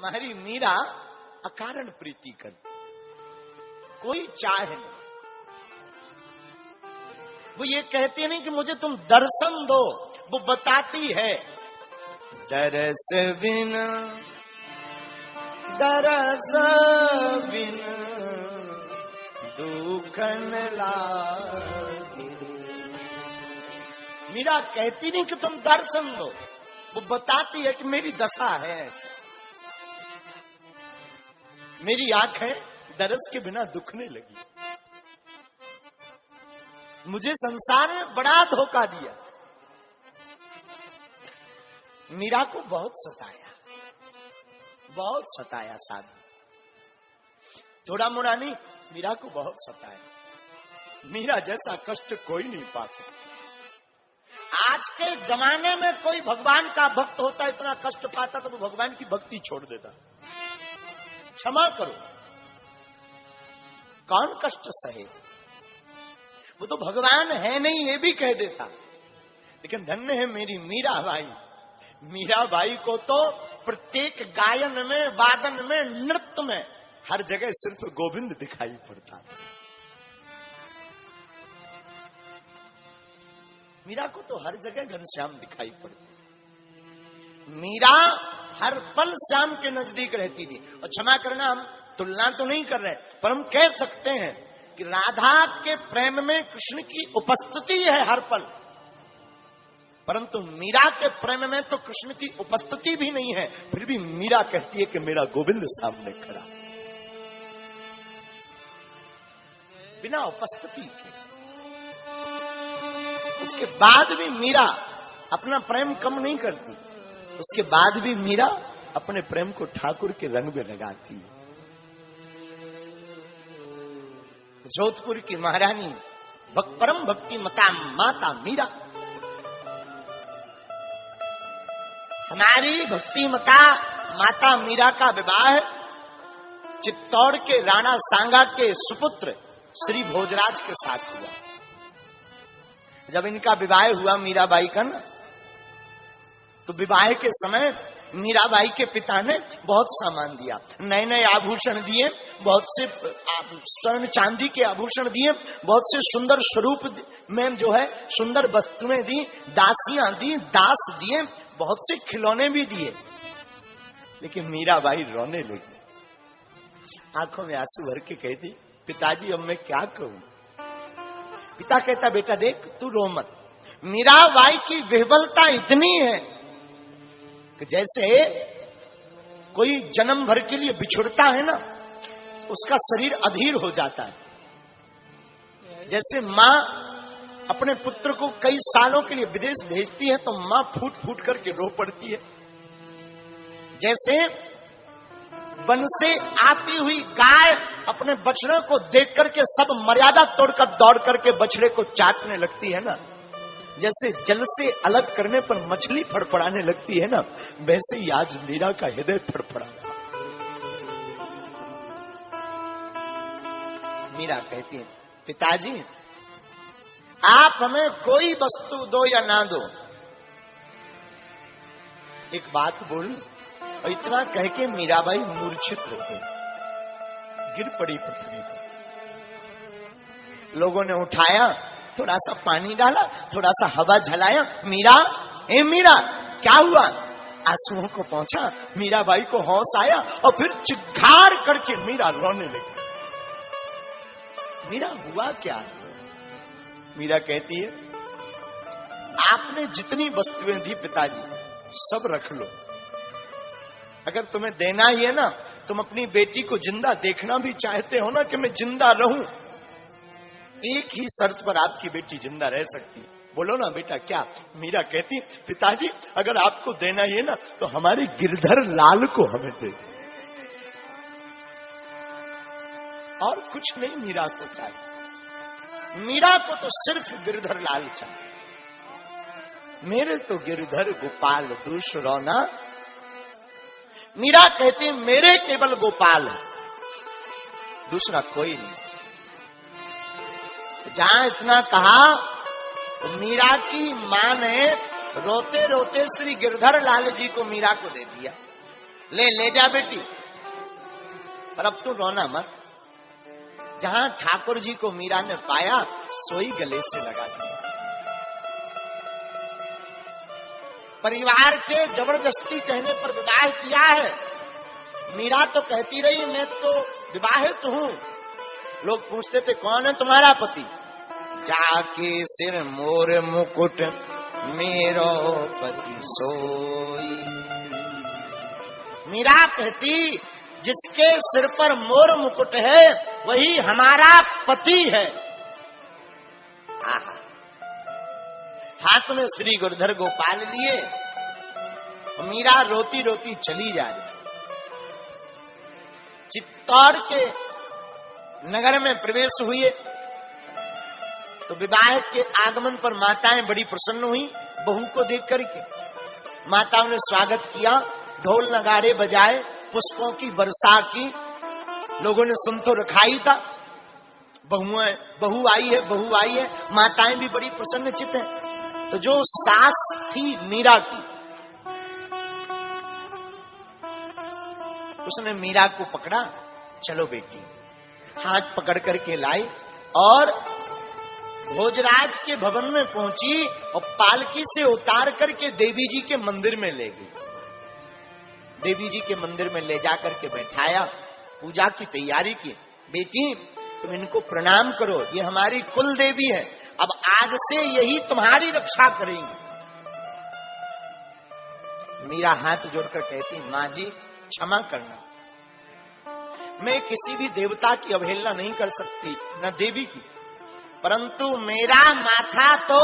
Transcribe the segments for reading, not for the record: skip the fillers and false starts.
हमारी मीरा अकारण प्रीति करती, कोई चाहे नहीं। वो ये कहती नहीं कि मुझे तुम दर्शन दो, वो बताती है दरस बिन दुखन लागे। मीरा कहती नहीं कि तुम दर्शन दो, वो बताती है कि मेरी दशा है ऐसी, मेरी आंखें दरस के बिना दुखने लगी, मुझे संसार में बड़ा धोखा दिया। मीरा को बहुत सताया साधु, थोड़ा मोड़ा नहीं, मीरा को बहुत सताया। मीरा जैसा कष्ट कोई नहीं पा सकता। आज के जमाने में कोई भगवान का भक्त होता इतना कष्ट पाता तो वो भगवान की भक्ति छोड़ देता। क्षमा करो, कौन कष्ट सहे, वो तो भगवान है नहीं ये भी कह देता। लेकिन धन्य है मेरी मीरा बाई, मीरा बाई को तो प्रत्येक गायन में, वादन में, नृत्य में हर जगह सिर्फ गोविंद दिखाई पड़ता। मीरा को तो हर जगह घनश्याम दिखाई पड़ता। मीरा हर पल श्याम के नजदीक रहती थी। और क्षमा करना, हम तुलना तो नहीं कर रहे, पर हम कह सकते हैं कि राधा के प्रेम में कृष्ण की उपस्थिति है हर पल, परंतु मीरा के प्रेम में तो कृष्ण की उपस्थिति भी नहीं है। फिर भी मीरा कहती है कि मेरा गोविंद सामने खड़ा, बिना उपस्थिति के। उसके बाद भी मीरा अपना प्रेम कम नहीं करती, उसके बाद भी मीरा अपने प्रेम को ठाकुर के रंग में लगाती है। जोधपुर की महारानी परम भक्ति मता माता मीरा, हमारी भक्ति माता मीरा का विवाह चित्तौड़ के राणा सांगा के सुपुत्र श्री भोजराज के साथ हुआ। जब इनका विवाह हुआ मीराबाई का ना, तो विवाह के समय मीराबाई के पिता ने बहुत सामान दिया, नए नए आभूषण दिए, बहुत से स्वर्ण चांदी के आभूषण दिए, बहुत से सुंदर स्वरूप में जो है सुंदर वस्तुएं दी, दासियां दी, दास दिए, बहुत से खिलौने भी दिए। लेकिन मीराबाई रोने लगी, आंखों में आंसू भर के कहती, पिताजी अब मैं क्या कहूं। पिता कहता, बेटा देख तू रो मत। मीराबाई की विह्वलता इतनी है कि जैसे कोई जन्म भर के लिए बिछुड़ता है ना, उसका शरीर अधीर हो जाता है। जैसे माँ अपने पुत्र को कई सालों के लिए विदेश भेजती है तो माँ फूट फूट करके रो पड़ती है। जैसे वन से आती हुई गाय अपने बछड़े को देख करके सब मर्यादा तोड़कर दौड़ करके बछड़े को चाटने लगती है ना, जैसे जल से अलग करने पर मछली फड़फड़ाने लगती है ना, वैसे ही आज मीरा का हृदय फड़फड़ा। मीरा कहती है, पिताजी आप हमें कोई वस्तु दो या ना दो, एक बात बोलूं। और इतना कह के मीराबाई मूर्छित हो गई, गिर पड़ी पृथ्वी पर। लोगों ने उठाया, थोड़ा सा पानी डाला, थोड़ा सा हवा झलाया, मीरा ए मीरा क्या हुआ। आंसुओं को पहुंचा, मीराबाई को होश आया और फिर चिल्लाकर करके मीरा रोने लगी। मीरा हुआ क्या। मीरा कहती है, आपने जितनी वस्तुएं दी पिताजी सब रख लो, अगर तुम्हें देना ही है ना, तुम अपनी बेटी को जिंदा देखना भी चाहते हो ना कि मैं जिंदा रहूं, एक ही शर्त पर आपकी बेटी जिंदा रह सकती है, बोलो ना बेटा क्या। मीरा कहती, पिताजी अगर आपको देना ही है ना तो हमारे गिरधर लाल को हमें दे दो, और कुछ नहीं मीरा को चाहिए। मीरा को तो सिर्फ गिरधर लाल चाहिए। मेरे तो गिरधर गोपाल दूष रौना। मीरा कहती, मेरे केवल गोपाल है, दूसरा कोई नहीं। जहां इतना कहा तो मीरा की मां ने रोते रोते श्री गिरधर लाल जी को मीरा को दे दिया। ले जा बेटी, पर अब तू रोना मत। जहां ठाकुर जी को मीरा ने पाया सोई गले से लगा दिया। परिवार के जबरदस्ती कहने पर विवाह किया है। मीरा तो कहती रही मैं तो विवाहित हूं। लोग पूछते थे कौन है तुम्हारा पति? जाके सिर मोर मुकुट मेरो पति सोई। मीरा कहती जिसके सिर पर मोर मुकुट है वही हमारा पति है। आहा, हाथ में श्री गुरुधर गोपाल लिए मीरा रोती रोती चली जा रही। चित्तौड़ के नगर में प्रवेश हुए तो विवाह के आगमन पर माताएं बड़ी प्रसन्न हुई। बहू को देख करके माताओं ने स्वागत किया, ढोल नगाड़े बजाए, पुष्पों की वर्षा की। लोगों ने सुन तो रखा ही था, बहू आई है, बहू आई है। माताएं भी बड़ी प्रसन्न चित्त हैं। तो जो सास थी मीरा की, उसने मीरा को पकड़ा, चलो बेटी, हाथ पकड़ करके लाई और भोजराज के भवन में पहुंची और पालकी से उतार करके देवी जी के मंदिर में ले गई। देवी जी के मंदिर में ले जाकर के बैठाया, पूजा की तैयारी की। बेटी तुम इनको प्रणाम करो, ये हमारी कुल देवी है, अब आज से यही तुम्हारी रक्षा करेंगी। मीरा हाथ जोड़कर कहती मां जी क्षमा करना, मैं किसी भी देवता की अवहेलना नहीं कर सकती, न देवी की, परंतु मेरा माथा तो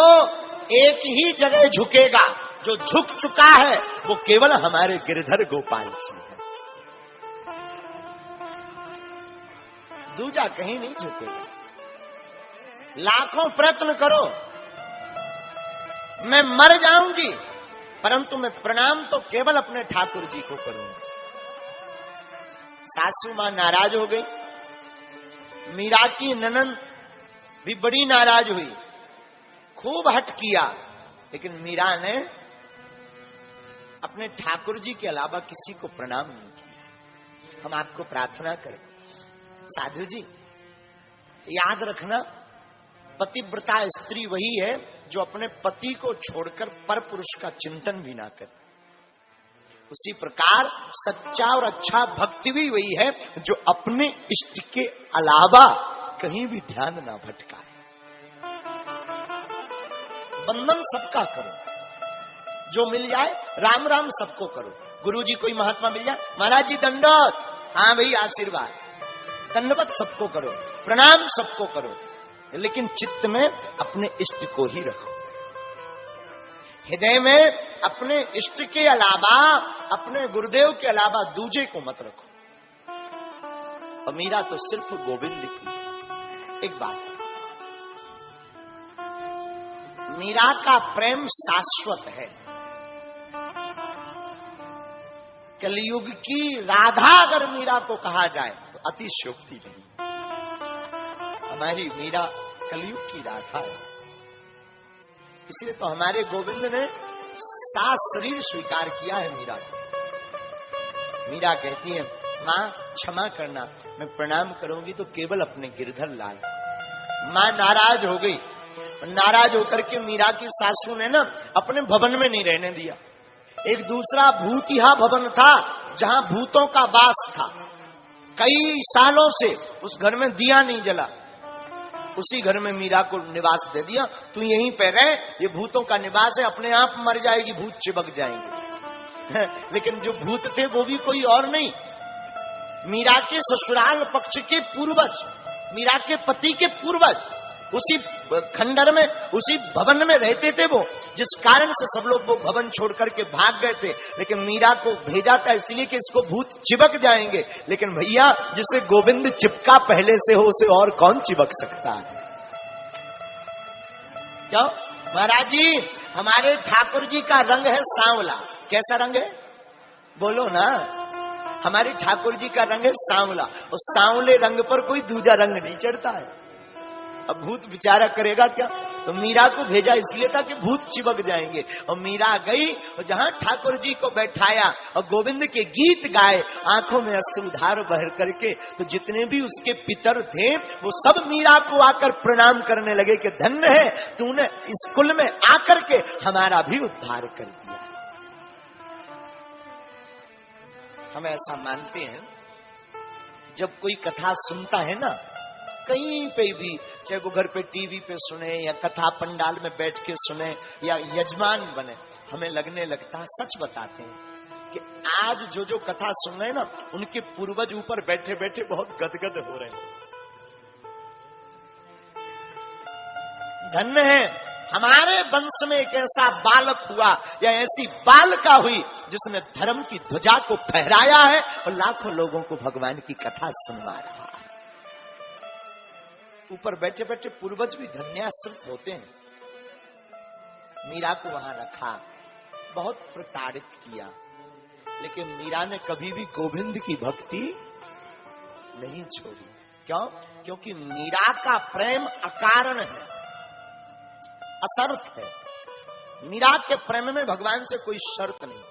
एक ही जगह झुकेगा। जो झुक चुका है वो केवल हमारे गिरधर गोपाल जी है, दूजा कहीं नहीं झुकेगा। लाखों प्रयत्न करो, मैं मर जाऊंगी, परंतु मैं प्रणाम तो केवल अपने ठाकुर जी को करूंगी। सासू मां नाराज हो गई। मीरा की ननंद भी बड़ी नाराज हुई, खूब हट किया, लेकिन मीरा ने अपने ठाकुर जी के अलावा किसी को प्रणाम नहीं किया। हम आपको प्रार्थना करें, साधु जी याद रखना, पतिव्रता स्त्री वही है जो अपने पति को छोड़कर पर पुरुष का चिंतन भी ना करे। उसी प्रकार सच्चा और अच्छा भक्ति भी वही है जो अपने इष्ट के अलावा कहीं भी ध्यान ना भटकाए। बंधन सबका करो, जो मिल जाए राम राम सबको करो। गुरु जी कोई महात्मा मिल जाए, महाराज जी दंडवत, हाँ भाई आशीर्वाद, दंडवत सबको करो, प्रणाम सबको करो, लेकिन चित्त में अपने इष्ट को ही रखो। हृदय में अपने इष्ट के अलावा, अपने गुरुदेव के अलावा दूजे को मत रखो। और मीरा तो सिर्फ गोविंद की। एक बात, मीरा का प्रेम शाश्वत है। कलयुग की राधा अगर मीरा को कहा जाए तो अतिशयोक्ति नहीं। हमारी मीरा कलयुग की राधा है, इसलिए तो हमारे गोविंद ने सात शरीर स्वीकार किया है मीरा को। मीरा कहती है मां क्षमा करना, मैं प्रणाम करूंगी तो केवल अपने गिरधर लाल। मां नाराज हो गई, नाराज होकर के मीरा की सासू ने ना अपने भवन में नहीं रहने दिया। एक दूसरा भूतिहा भवन था जहां भूतों का वास था। कई सालों से उस घर में दिया नहीं जला, उसी घर में मीरा को निवास दे दिया। तू यहीं पे रह, ये भूतों का निवास है, अपने आप मर जाएगी, भूत चिपक जाएंगे। लेकिन जो भूत थे वो भी कोई और नहीं, मीरा के ससुराल पक्ष के पूर्वज, मीरा के पति के पूर्वज उसी खंडर में, उसी भवन में रहते थे वो, जिस कारण से सब लोग वो भवन छोड़ करके भाग गए थे। लेकिन मीरा को भेजा था इसलिए कि इसको भूत चिपक जाएंगे। लेकिन भैया जिसे गोविंद चिपका पहले से हो उसे और कौन चिपक सकता है? क्यों महाराज जी, हमारे ठाकुर जी का रंग है सांवला। कैसा रंग है बोलो ना? हमारे ठाकुर जी का रंग है सांवला, और सांवले रंग पर कोई दूजा रंग नहीं चढ़ता है। अब भूत बेचारा करेगा क्या? तो मीरा को भेजा इसलिए था कि भूत चिपक जाएंगे। और मीरा गई और जहां ठाकुर जी को बैठाया और गोविंद के गीत गाए, आंखों में अश्रुधार बह करके, तो जितने भी उसके पितर थे वो सब मीरा को आकर प्रणाम करने लगे कि धन्य है तूने इस कुल में आकर के हमारा भी उद्धार कर दिया। हम ऐसा मानते हैं, जब कोई कथा सुनता है ना, कहीं पे भी, चाहे वो घर पे टीवी पे सुने या कथा पंडाल में बैठ के सुने या यजमान बने, हमें लगने लगता, सच बताते हैं कि आज जो जो कथा सुन रहे हैं ना, उनके पूर्वज ऊपर बैठे बैठे बहुत गदगद हो रहे हैं। धन्य है हमारे वंश में एक ऐसा बालक हुआ या ऐसी बालिका हुई जिसने धर्म की ध्वजा को फहराया है और लाखों लोगों को भगवान की कथा सुनवा रहा है। ऊपर बैठे बैठे पूर्वज भी धन्याश्रित होते हैं। मीरा को वहां रखा, बहुत प्रताड़ित किया, लेकिन मीरा ने कभी भी गोविंद की भक्ति नहीं छोड़ी। क्यों? क्योंकि मीरा का प्रेम अकारण है, असर्थ है। मीरा के प्रेम में भगवान से कोई शर्त नहीं।